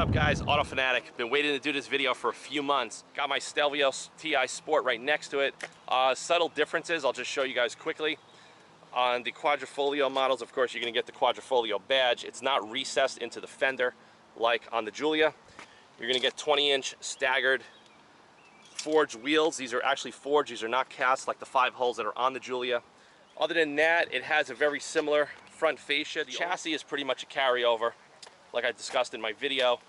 up, guys? Autofanatic. Been waiting to do this video for a few months. Got my Stelvio TI Sport right next to it. Subtle differences I'll just show you guys quickly. On the Quadrifoglio models, of course, you're going to get the Quadrifoglio badge. It's not recessed into the fender like on the Giulia. You're going to get 20-inch staggered forged wheels. These are actually forged. These are not cast like the 5 holes that are on the Giulia. Other than that, it has a very similar front fascia. The chassis is pretty much a carryover, like I discussed in my video.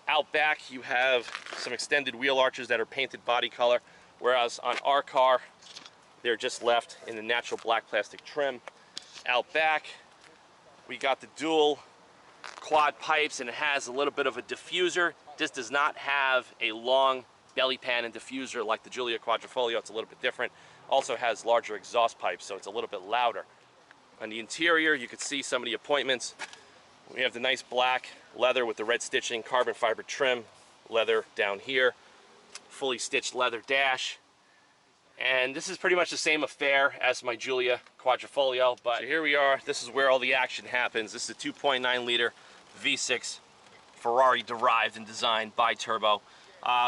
Out back, you have some extended wheel arches that are painted body color, whereas on our car, they're just left in the natural black plastic trim. Out back, we got the dual quad pipes, and it has a little bit of a diffuser. This does not have a long belly pan and diffuser like the Giulia Quadrifoglio. It's a little bit different. Also has larger exhaust pipes, so it's a little bit louder. On the interior, you can see some of the appointments. We have the nice black leather with the red stitching, carbon fiber trim, leather down here, fully stitched leather dash. And this is pretty much the same affair as my Giulia Quadrifoglio, but so here we are. This is where all the action happens. This is a 2.9 liter V6 Ferrari derived and designed bi-turbo.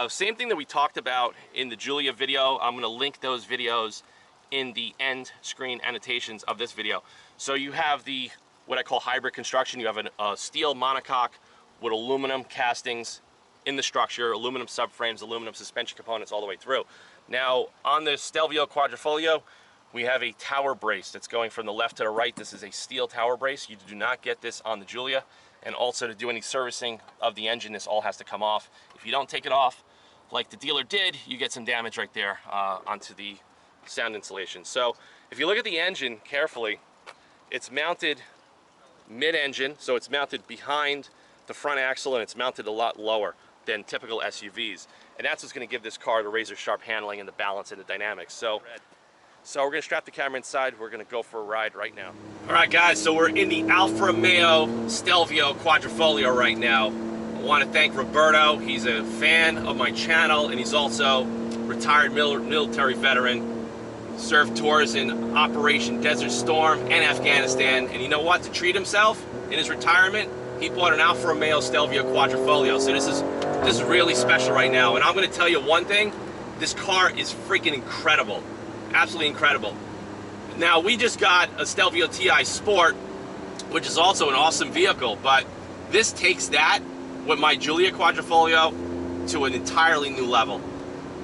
Same thing that we talked about in the Giulia video. I'm going to link those videos in the end screen annotations of this video. So you have the what I call hybrid construction. You have a steel monocoque with aluminum castings in the structure, aluminum subframes, aluminum suspension components all the way through. Now on the Stelvio Quadrifoglio, we have a tower brace that's going from the left to the right. This is a steel tower brace. You do not get this on the Giulia. And also to do any servicing of the engine, this all has to come off. If you don't take it off like the dealer did, you get some damage right there onto the sound insulation. So if you look at the engine carefully, it's mounted mid-engine, so it's mounted behind the front axle, and it's mounted a lot lower than typical SUVs. And that's what's going to give this car the razor sharp handling and the balance and the dynamics. So we're going to strap the camera inside. We're going to go for a ride right now. All right, guys, so we're in the Alfa Romeo Stelvio Quadrifoglio right now. I want to thank Roberto. He's a fan of my channel, and he's also retired military veteran. Served tours in Operation Desert Storm and Afghanistan. And you know what? To treat himself in his retirement, he bought an Alfa Romeo Stelvio Quadrifoglio. So this is really special right now. And I'm going to tell you one thing. This car is freaking incredible. Absolutely incredible. Now, we just got a Stelvio TI Sport, which is also an awesome vehicle, but this takes that with my Giulia Quadrifoglio to an entirely new level.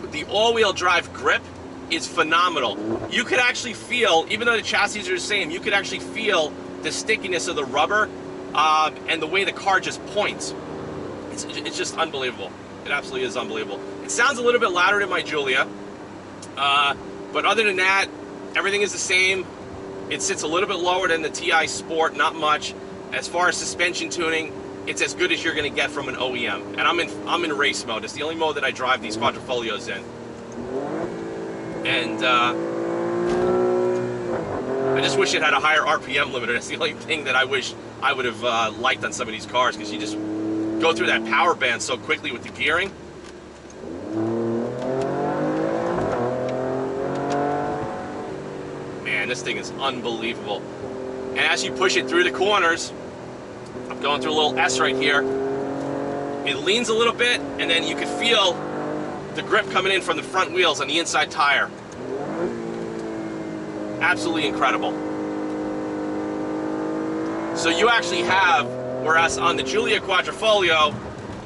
The all-wheel drive grip is phenomenal. You could actually feel, even though the chassis are the same, you could actually feel the stickiness of the rubber and the way the car just points. It's just unbelievable. It absolutely is unbelievable. It sounds a little bit louder than my Giulia, but other than that, everything is the same. It sits a little bit lower than the TI Sport, not much. As far as suspension tuning, it's as good as you're going to get from an OEM. And I'm in race mode. It's the only mode that I drive these Quadrifoglios in. And I just wish it had a higher RPM limiter. That's the only thing that I wish I would have liked on some of these cars, because you just go through that power band so quickly with the gearing. Man, this thing is unbelievable. And as you push it through the corners, I'm going through a little S right here, it leans a little bit, and then you can feel the grip coming in from the front wheels on the inside tire. Absolutely incredible. So you actually have, whereas on the Giulia Quadrifoglio,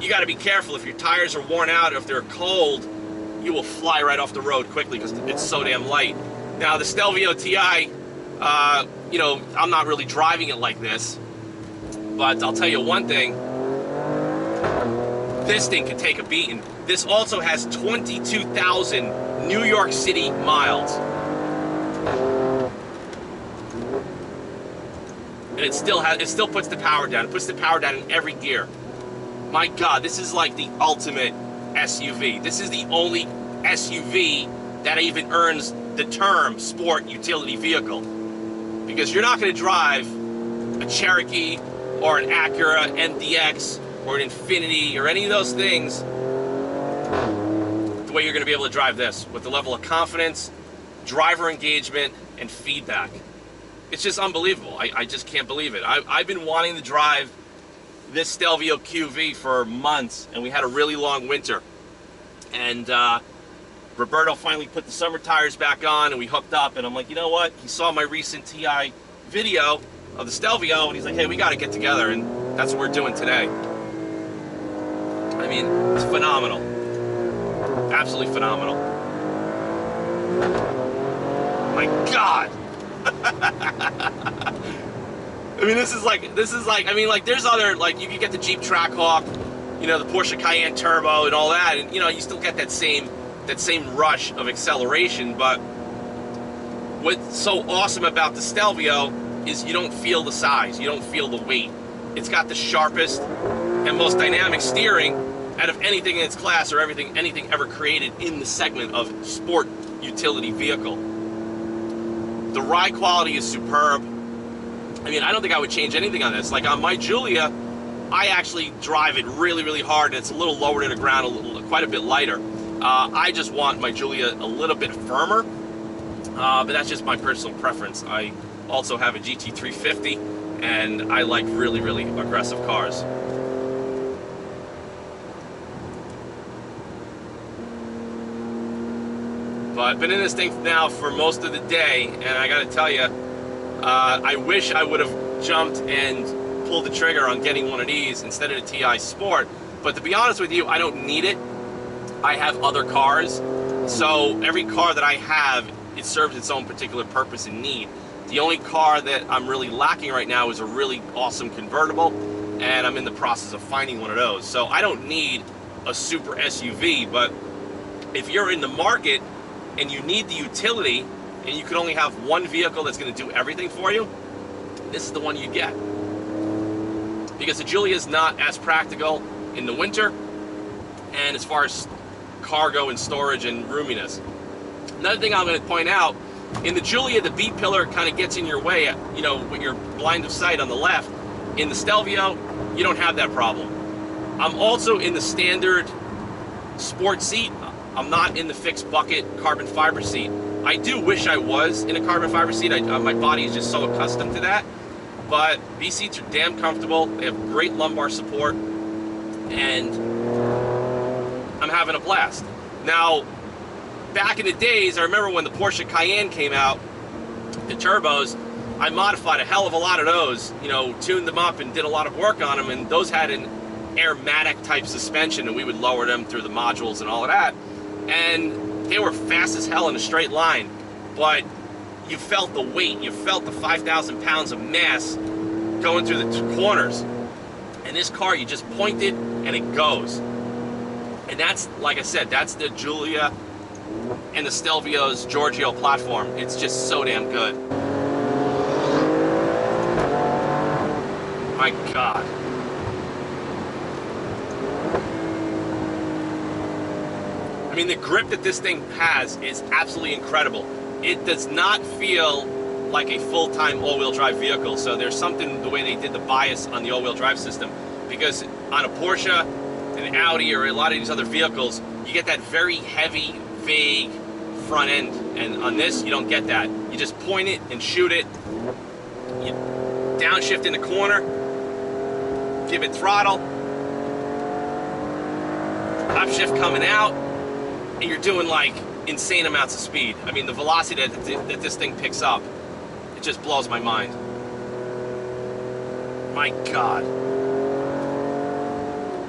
you got to be careful. If your tires are worn out, or if they're cold, you will fly right off the road quickly because it's so damn light. Now the Stelvio TI, you know, I'm not really driving it like this, but I'll tell you one thing, this thing can take a beating. This also has 22,000 New York City miles. And it still puts the power down. It puts the power down in every gear. My God, this is like the ultimate SUV. This is the only SUV that even earns the term sport utility vehicle. Because you're not going to drive a Cherokee or an Acura MDX or an Infiniti or any of those things the way you're going to be able to drive this, with the level of confidence, driver engagement, and feedback. It's just unbelievable. I just can't believe it. I've been wanting to drive this Stelvio QV for months, and we had a really long winter. And Roberto finally put the summer tires back on, and we hooked up, and I'm like, you know what? He saw my recent TI video of the Stelvio, and he's like, hey, we got to get together, and that's what we're doing today. I mean, it's phenomenal. Absolutely phenomenal. My God. I mean, this is like, I mean, like, there's other, like, you can get the Jeep Trackhawk, you know, the Porsche Cayenne Turbo and all that, and, you know, you still get that same rush of acceleration. But what's so awesome about the Stelvio is you don't feel the size, you don't feel the weight. It's got the sharpest and most dynamic steering out of anything in its class, or anything ever created in the segment of sport utility vehicle. The ride quality is superb. I mean, I don't think I would change anything on this. Like on my Giulia, I actually drive it really, really hard, and it's a little lower to the ground, quite a bit lighter. I just want my Giulia a little bit firmer, but that's just my personal preference. I also have a GT350, and I like really, really aggressive cars. But been in this thing now for most of the day, and I gotta tell you, I wish I would have jumped and pulled the trigger on getting one of these instead of the TI Sport. But to be honest with you, I don't need it. I have other cars, so every car that I have, it serves its own particular purpose and need. The only car that I'm really lacking right now is a really awesome convertible, and I'm in the process of finding one of those. So I don't need a super SUV, but if you're in the market and you need the utility, and you can only have one vehicle that's going to do everything for you, this is the one you get. Because the Giulia is not as practical in the winter, and as far as cargo and storage and roominess. Another thing I'm going to point out, in the Giulia, the B pillar kind of gets in your way, you know, with your blind of sight on the left. In the Stelvio, you don't have that problem. I'm also in the standard sport seat. I'm not in the fixed bucket carbon fiber seat. I do wish I was in a carbon fiber seat. My body is just so accustomed to that. But these seats are damn comfortable. They have great lumbar support, and I'm having a blast. Now, back in the days, I remember when the Porsche Cayenne came out, the turbos, I modified a hell of a lot of those, you know, tuned them up and did a lot of work on them, and those had an airmatic type suspension, and we would lower them through the modules and all of that. And they were fast as hell in a straight line, but you felt the weight, you felt the 5,000 pounds of mass going through the corners. And this car, you just point it and it goes. And that's, like I said, that's the Giulia and the Stelvio's Giorgio platform. It's just so damn good. My God. I mean, the grip that this thing has is absolutely incredible. It does not feel like a full-time all-wheel drive vehicle. So there's something the way they did the bias on the all-wheel drive system, because on a Porsche, an Audi, or a lot of these other vehicles, you get that very heavy, vague front end, and on this you don't get that. You just point it and shoot it. You downshift in the corner, give it throttle, upshift coming out, and you're doing like insane amounts of speed. I mean, the velocity that this thing picks up, it just blows my mind. My God.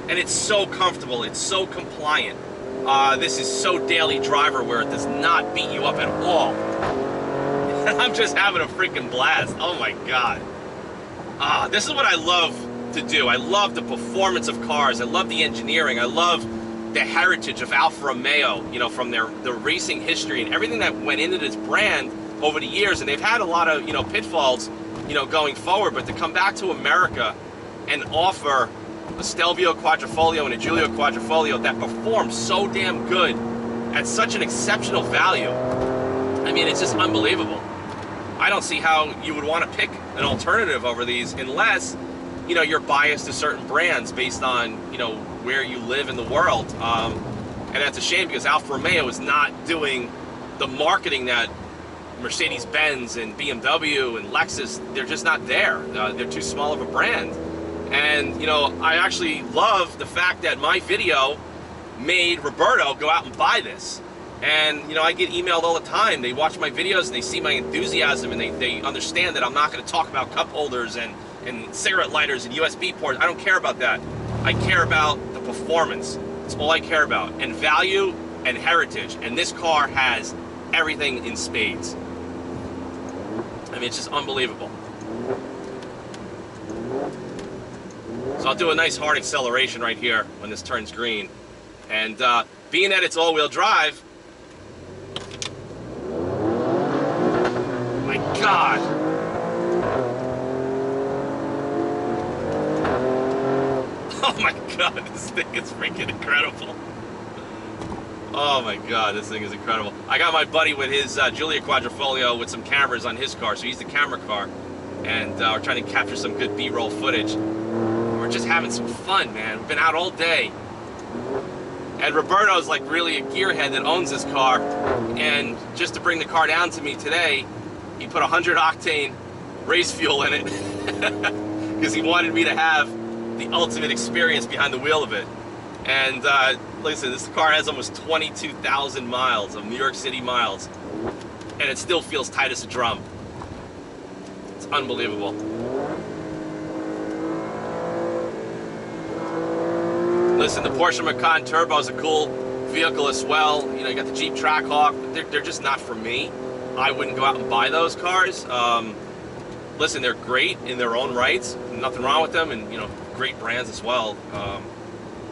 And it's so comfortable, it's so compliant. This is so daily driver where it does not beat you up at all. And I'm just having a freaking blast. Oh my God. This is what I love to do. I love the performance of cars. I love the engineering. I love the heritage of Alfa Romeo, you know, from the racing history and everything that went into this brand over the years. And they've had a lot of, you know, pitfalls, you know, going forward. But to come back to America and offer a Stelvio Quadrifoglio and a Giulia Quadrifoglio that perform so damn good at such an exceptional value, I mean, it's just unbelievable. I don't see how you would want to pick an alternative over these unless, you know, you're biased to certain brands based on, you know, where you live in the world. And that's a shame, because Alfa Romeo is not doing the marketing that Mercedes-Benz and BMW and Lexus, they're just not there. They're too small of a brand. And, you know, I actually love the fact that my video made Roberto go out and buy this. And, you know, I get emailed all the time. They watch my videos and they see my enthusiasm, and they understand that I'm not going to talk about cup holders and cigarette lighters and USB ports. I don't care about that. I care about the performance. That's all I care about. And value and heritage. And this car has everything in spades. I mean, it's just unbelievable. So I'll do a nice hard acceleration right here when this turns green. And being that it's all-wheel drive, my God. Oh my God, this thing is freaking incredible. Oh my God, this thing is incredible. I got my buddy with his Giulia Quadrifoglio with some cameras on his car, so he's the camera car. And we're trying to capture some good B-roll footage. We're just having some fun, man. We've been out all day. And Roberto's like really a gearhead that owns this car. And just to bring the car down to me today, he put 100 octane race fuel in it because he wanted me to have the ultimate experience behind the wheel of it. And listen, this car has almost 22,000 miles of New York City miles, and it still feels tight as a drum. It's unbelievable. Listen, the Porsche Macan Turbo is a cool vehicle as well. You know, you got the Jeep Trackhawk, but they're just not for me. I wouldn't go out and buy those cars. Listen, they're great in their own rights. Nothing wrong with them, and, you know, great brands as well.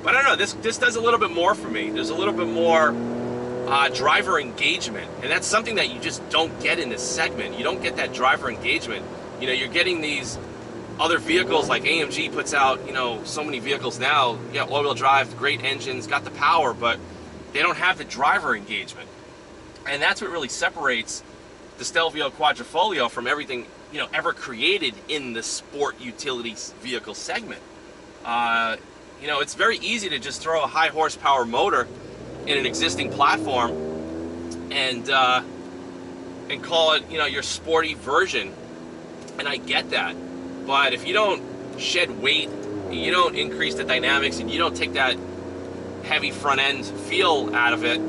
But I don't know, this does a little bit more for me. There's a little bit more driver engagement, and that's something that you just don't get in this segment. You don't get that driver engagement. You know, you're getting these other vehicles like AMG puts out, you know, so many vehicles now. Yeah, all-wheel drive, great engines, got the power, but they don't have the driver engagement. And that's what really separates the Stelvio Quadrifoglio from everything, you know, ever created in the sport utility vehicle segment. You know, it's very easy to just throw a high horsepower motor in an existing platform and call it, you know, your sporty version. And I get that. But if you don't shed weight, you don't increase the dynamics, and you don't take that heavy front end feel out of it,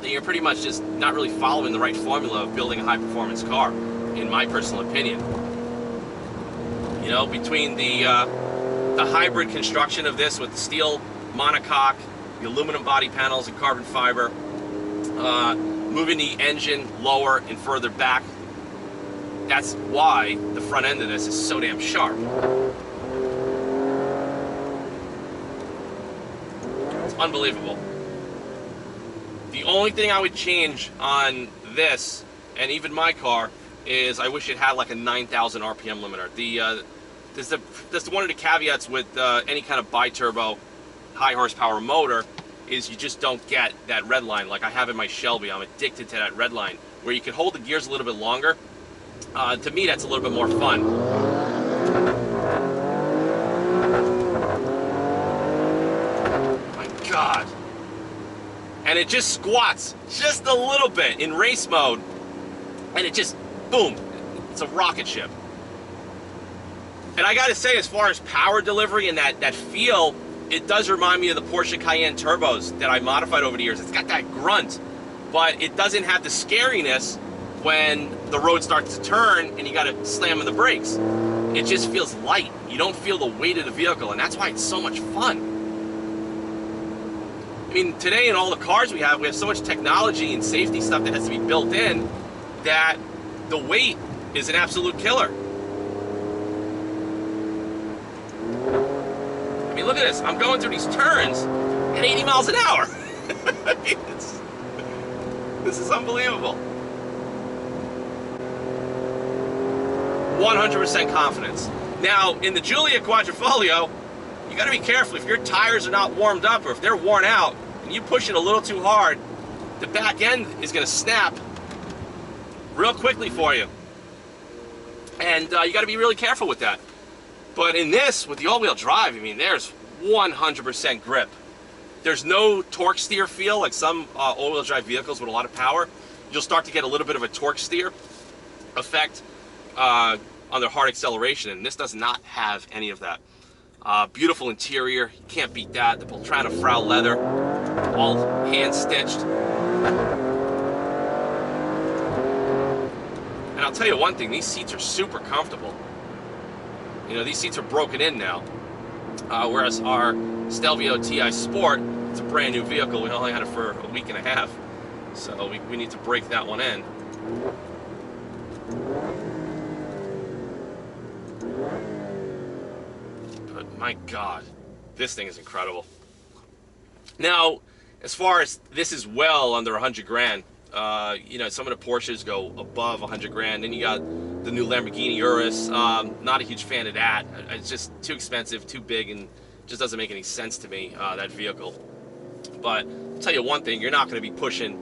then you're pretty much just not really following the right formula of building a high performance car, in my personal opinion. You know, between the hybrid construction of this with the steel monocoque, the aluminum body panels and carbon fiber, moving the engine lower and further back, that's why the front end of this is so damn sharp. It's unbelievable. The only thing I would change on this, and even my car, is I wish it had like a 9,000 RPM limiter. That's one of the caveats with any kind of bi-turbo high horsepower motor, is you just don't get that red line like I have in my Shelby. I'm addicted to that red line, where you can hold the gears a little bit longer. To me, that's a little bit more fun. My God. And it just squats just a little bit in race mode, and it just, boom, it's a rocket ship. And I gotta say, as far as power delivery and that feel, it does remind me of the Porsche Cayenne turbos that I modified over the years. It's got that grunt, but it doesn't have the scariness when the road starts to turn and you gotta slam on the brakes. It just feels light. You don't feel the weight of the vehicle, and that's why it's so much fun. I mean, today in all the cars we have so much technology and safety stuff that has to be built in, that the weight is an absolute killer. I mean, look at this. I'm going through these turns at 80 miles an hour. I mean, this is unbelievable. 100% confidence. Now, in the Giulia Quadrifoglio, you got to be careful. If your tires are not warmed up, or if they're worn out and you push it a little too hard, the back end is going to snap real quickly for you. And you got to be really careful with that. But in this, with the all-wheel drive, I mean, there's 100% grip. There's no torque steer feel like some all-wheel drive vehicles with a lot of power. You'll start to get a little bit of a torque steer effect on their hard acceleration, and this does not have any of that. Beautiful interior, you can't beat that. The Beltrana Frau leather, all hand stitched. And I'll tell you one thing, these seats are super comfortable. You know, these seats are broken in now. Whereas our Stelvio TI Sport, it's a brand new vehicle. We only had it for a week and a half. So we need to break that one in. But my God, this thing is incredible. Now, as far as this is well under 100 grand, you know, some of the Porsches go above 100 grand. Then you got the new Lamborghini Urus. Not a huge fan of that. It's just too expensive, too big, and just doesn't make any sense to me, that vehicle. But I'll tell you one thing, you're not going to be pushing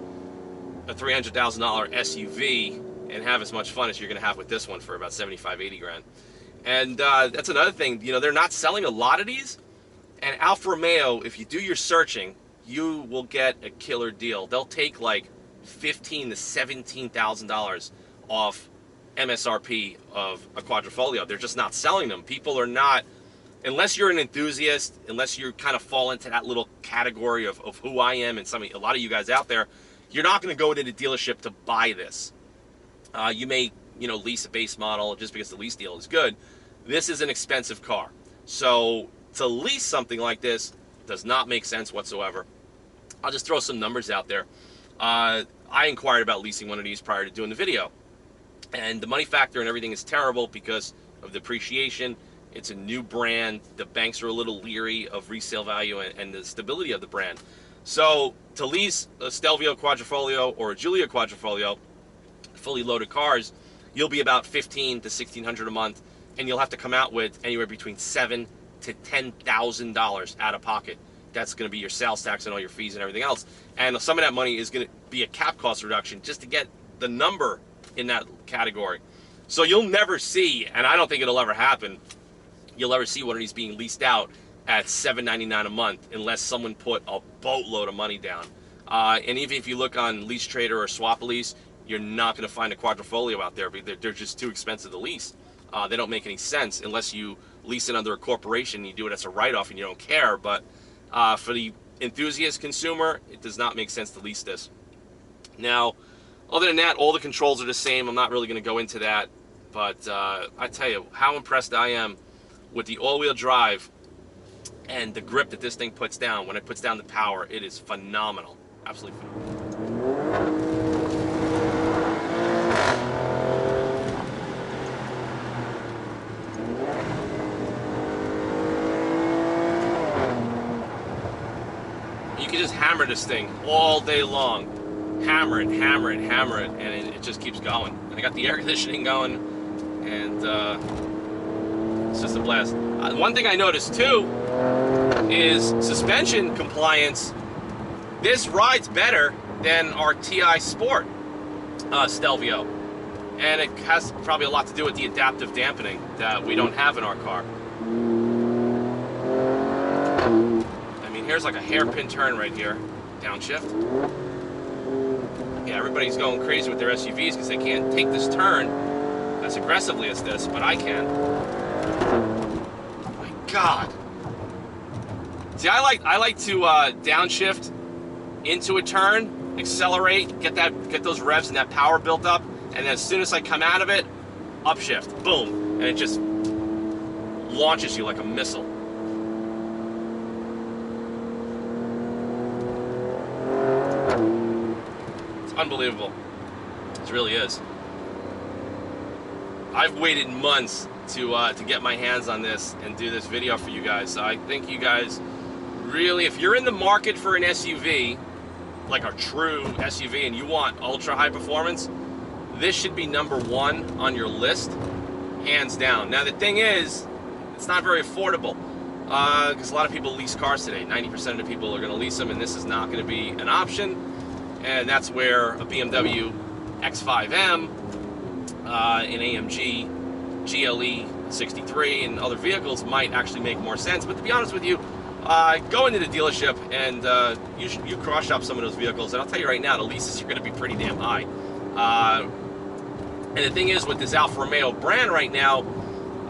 a $300,000 SUV and have as much fun as you're going to have with this one for about 75, 80 grand. And that's another thing, you know, they're not selling a lot of these. And Alfa Romeo, if you do your searching, you will get a killer deal. They'll take like $15,000 to $17,000 off MSRP of a Quadrifoglio. They're just not selling them. People are not, unless you're an enthusiast, unless you kind of fall into that little category of who I am and a lot of you guys out there, you're not going to go to the dealership to buy this. You may, you know, lease a base model just because the lease deal is good. This is an expensive car. So to lease something like this does not make sense whatsoever. I'll just throw some numbers out there. I inquired about leasing one of these prior to doing the video. And the money factor and everything is terrible because of depreciation. It's a new brand. The banks are a little leery of resale value and the stability of the brand. So to lease a Stelvio Quadrifoglio or a Giulia Quadrifoglio, fully loaded cars, you'll be about $1,500 to $1,600 a month, and you'll have to come out with anywhere between $7,000 to $10,000 out of pocket. That's going to be your sales tax and all your fees and everything else. And some of that money is going to be a cap cost reduction just to get the number in that category. So you'll never see, and I don't think it'll ever happen, you'll ever see one of these being leased out at $799 a month unless someone put a boatload of money down. And even if you look on Lease Trader or Swap Lease, you're not going to find a Quadrifoglio out there because they're just too expensive to lease. They don't make any sense unless you lease it under a corporation and you do it as a write-off and you don't care. But for the enthusiast consumer, it does not make sense to lease this. Now, other than that, all the controls are the same. I'm not really going to go into that. But I tell you how impressed I am with the all-wheel drive and the grip that this thing puts down. When it puts down the power, it is phenomenal. Absolutely phenomenal. You can just hammer this thing all day long. Hammer it, hammer it, hammer it, and it just keeps going. And I got the air conditioning going, and it's just a blast. One thing I noticed too is suspension compliance. This rides better than our TI Sport Stelvio, and it has probably a lot to do with the adaptive dampening that we don't have in our car. I mean, here's like a hairpin turn right here, downshift. Yeah, everybody's going crazy with their SUVs because they can't take this turn as aggressively as this, but I can. My God. See, I like to downshift into a turn, accelerate, get those revs and that power built up, and then as soon as I come out of it, upshift, boom, and it just launches you like a missile. It's unbelievable. It really is. I've waited months to get my hands on this and do this video for you guys. So I think you guys really, if you're in the market for an SUV, like a true SUV, and you want ultra high performance, this should be #1 on your list, hands down. Now the thing is, it's not very affordable because a lot of people lease cars today. 90% of the people are going to lease them, and this is not going to be an option. And that's where a BMW X5M, an AMG GLE 63, and other vehicles might actually make more sense. But to be honest with you, go into the dealership and you cross shop some of those vehicles, and I'll tell you right now, the leases are going to be pretty damn high. And the thing is, with this Alfa Romeo brand right now,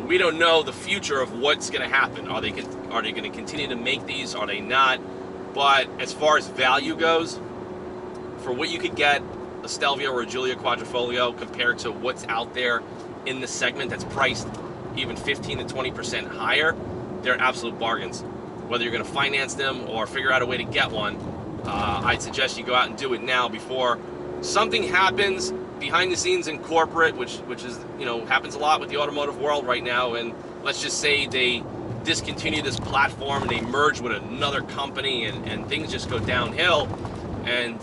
we don't know the future of what's going to happen. Are they going to continue to make these? Are they not? But as far as value goes, for what you could get a Stelvio or a Giulia Quadrifoglio compared to what's out there in the segment that's priced even 15 to 20% higher, they're absolute bargains. Whether you're going to finance them or figure out a way to get one, I'd suggest you go out and do it now before something happens behind the scenes in corporate, which is, you know, happens a lot with the automotive world right now. And let's just say they discontinue this platform and they merge with another company, and things just go downhill. And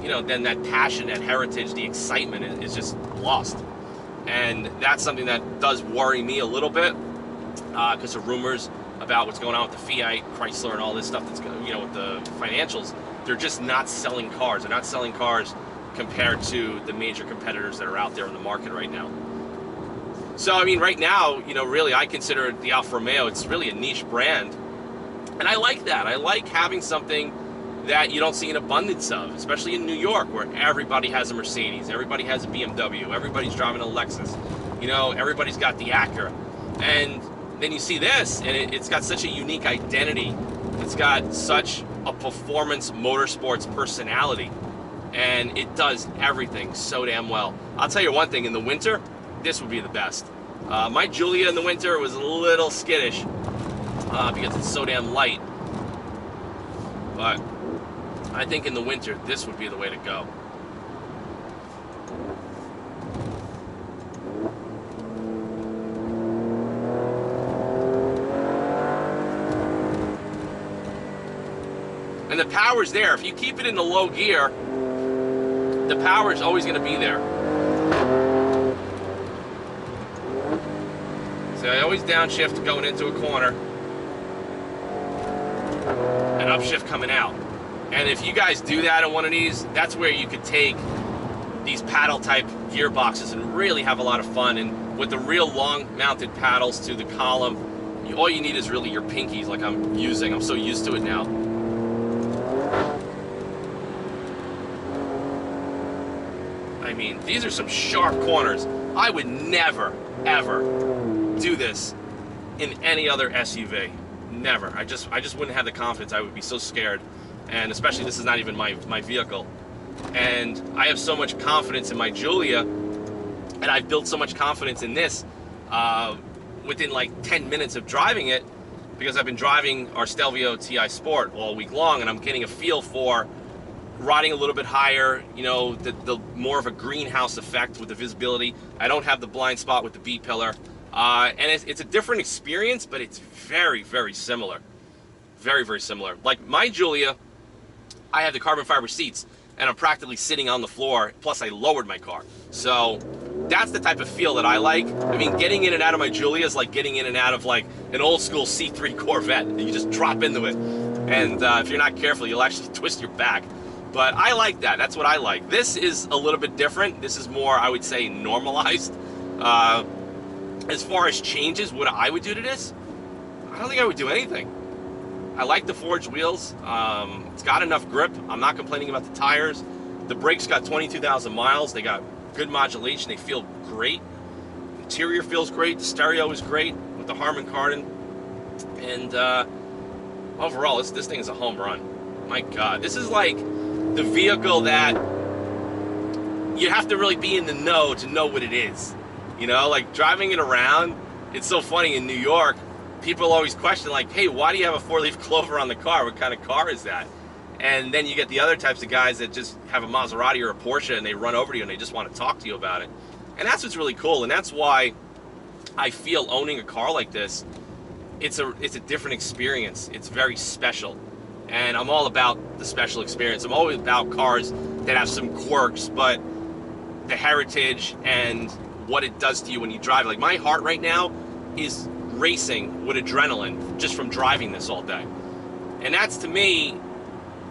you know, then that passion, that heritage, the excitement is just lost. And that's something that does worry me a little bit, because of rumors about what's going on with the Fiat, Chrysler, and all this stuff that's going, you know, with the financials. They're just not selling cars. They're not selling cars compared to the major competitors that are out there in the market right now. So, I mean, right now, you know, really, I consider the Alfa Romeo, it's really a niche brand. And I like that. I like having something that you don't see an abundance of, especially in New York, where everybody has a Mercedes, everybody has a BMW, everybody's driving a Lexus, you know, everybody's got the Acura. And then you see this, and it's got such a unique identity. It's got such a performance motorsports personality, and it does everything so damn well. I'll tell you one thing, in the winter, this would be the best. My Giulia in the winter was a little skittish because it's so damn light. But I think in the winter, this would be the way to go. And the power's there. If you keep it in the low gear, the power is always going to be there. So I always downshift going into a corner and upshift coming out. And if you guys do that in one of these, that's where you could take these paddle type gearboxes and really have a lot of fun. And with the real long mounted paddles to the column, all you need is really your pinkies, like I'm using. I'm so used to it now. I mean, these are some sharp corners. I would never, ever do this in any other SUV. Never. I just wouldn't have the confidence. I would be so scared. And especially, this is not even my vehicle. And I have so much confidence in my Giulia, and I've built so much confidence in this within like 10 minutes of driving it, because I've been driving our Stelvio TI Sport all week long, and I'm getting a feel for riding a little bit higher, you know, the more of a greenhouse effect with the visibility. I don't have the blind spot with the B-pillar. And it's a different experience, but it's very, very similar. Very, very similar. Like my Giulia, I have the carbon fiber seats, and I'm practically sitting on the floor, plus I lowered my car. So that's the type of feel that I like. I mean, getting in and out of my Giulia is like getting in and out of like an old school C3 Corvette. You just drop into it. And if you're not careful, you'll actually twist your back. But I like that. That's what I like. This is a little bit different. This is more, I would say, normalized. As far as changes, what I would do to this, I don't think I would do anything. I like the forged wheels. It's got enough grip. I'm not complaining about the tires. The brakes got 22,000 miles. They got good modulation. They feel great. Interior feels great. The stereo is great with the Harman Kardon. And overall, this thing is a home run. My God, this is like the vehicle that you have to really be in the know to know what it is. You know, like driving it around, it's so funny in New York, people always question like, hey, why do you have a 4-leaf clover on the car? What kind of car is that? And then you get the other types of guys that just have a Maserati or a Porsche, and they run over to you and they just want to talk to you about it. And that's what's really cool. And that's why I feel owning a car like this, it's a different experience. It's very special. And I'm all about the special experience. I'm always about cars that have some quirks, but the heritage and what it does to you when you drive. Like my heart right now is racing with adrenaline just from driving this all day. And that's, to me,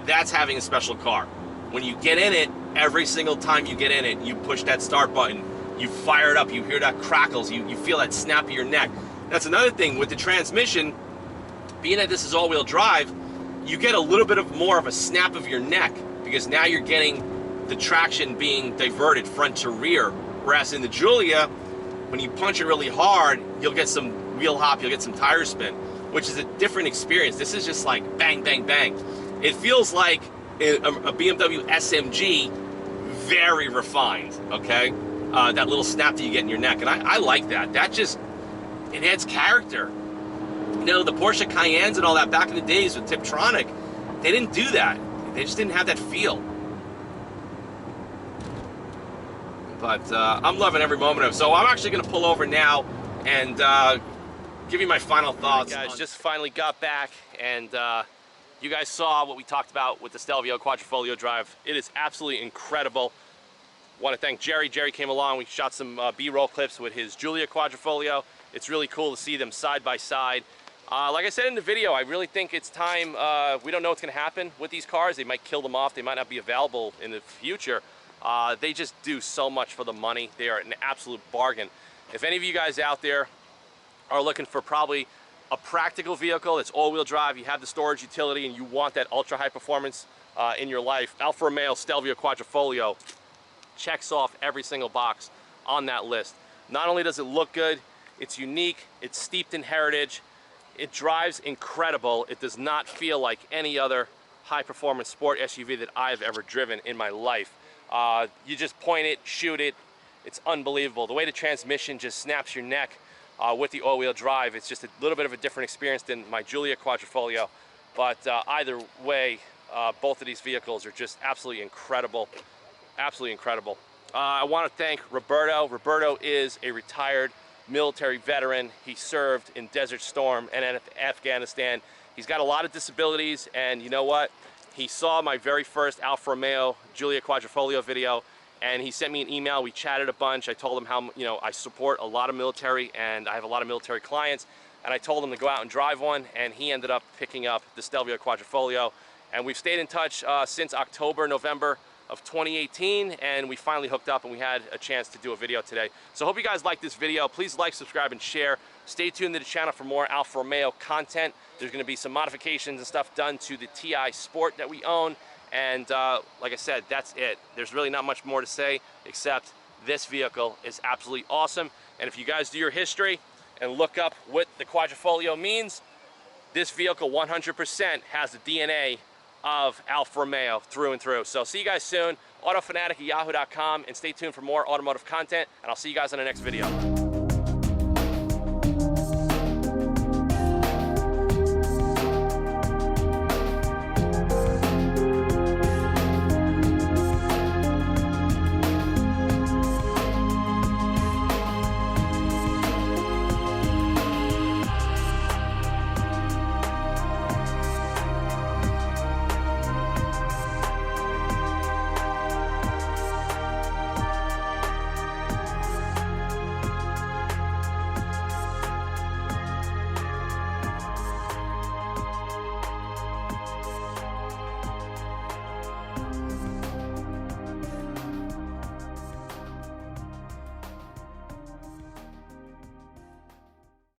that's having a special car. When you get in it, every single time you get in it, you push that start button, you fire it up, you hear that crackles, you feel that snap of your neck. That's another thing with the transmission, being that this is all-wheel drive, you get a little bit of more of a snap of your neck, because now you're getting the traction being diverted front to rear. Whereas in the Giulia, when you punch it really hard, you'll get some wheel hop, you'll get some tire spin, which is a different experience. This is just like bang, bang, bang. It feels like a BMW SMG, very refined, okay? That little snap that you get in your neck, and I like that. That just, it adds character. You know, the Porsche Cayennes and all that back in the days with Tiptronic, they didn't do that. They just didn't have that feel. But I'm loving every moment of it. So I'm actually going to pull over now and give you my final thoughts. Right, guys, just finally got back, and you guys saw what we talked about with the Stelvio Quadrifoglio drive. It is absolutely incredible. Want to thank Jerry. Jerry came along. We shot some B-roll clips with his Giulia Quadrifoglio. It's really cool to see them side by side. Like I said in the video, I really think it's time. We don't know what's going to happen with these cars. They might kill them off. They might not be available in the future. They just do so much for the money. They are an absolute bargain. If any of you guys out there are looking for probably a practical vehicle that's all-wheel drive, you have the storage utility, and you want that ultra-high performance in your life, Alfa Romeo Stelvio Quadrifoglio checks off every single box on that list. Not only does it look good, it's unique, it's steeped in heritage, it drives incredible. It does not feel like any other high-performance sport SUV that I've ever driven in my life. You just point it, shoot it, it's unbelievable. The way the transmission just snaps your neck with the all-wheel drive, it's just a little bit of a different experience than my Giulia Quadrifoglio. But either way, both of these vehicles are just absolutely incredible. Absolutely incredible. I want to thank Roberto. Roberto is a retired military veteran. He served in Desert Storm and in Afghanistan. He's got a lot of disabilities, and you know what? He saw my very first Alfa Romeo Giulia Quadrifoglio video, and he sent me an email. We chatted a bunch. I told him how, you know, I support a lot of military, and I have a lot of military clients, and I told him to go out and drive one, and he ended up picking up the Stelvio Quadrifoglio, and we've stayed in touch since October, November of 2018, and we finally hooked up, and we had a chance to do a video today. So I hope you guys like this video. Please like, subscribe, and share. Stay tuned to the channel for more Alfa Romeo content. There's going to be some modifications and stuff done to the TI Sport that we own, and like I said, that's it. There's really not much more to say except this vehicle is absolutely awesome. And if you guys do your history and look up what the Quadrifoglio means, this vehicle 100% has the DNA of Alfa Romeo through and through. So see you guys soon. Autofanatic at yahoo.com, and stay tuned for more automotive content, and I'll see you guys on the next video.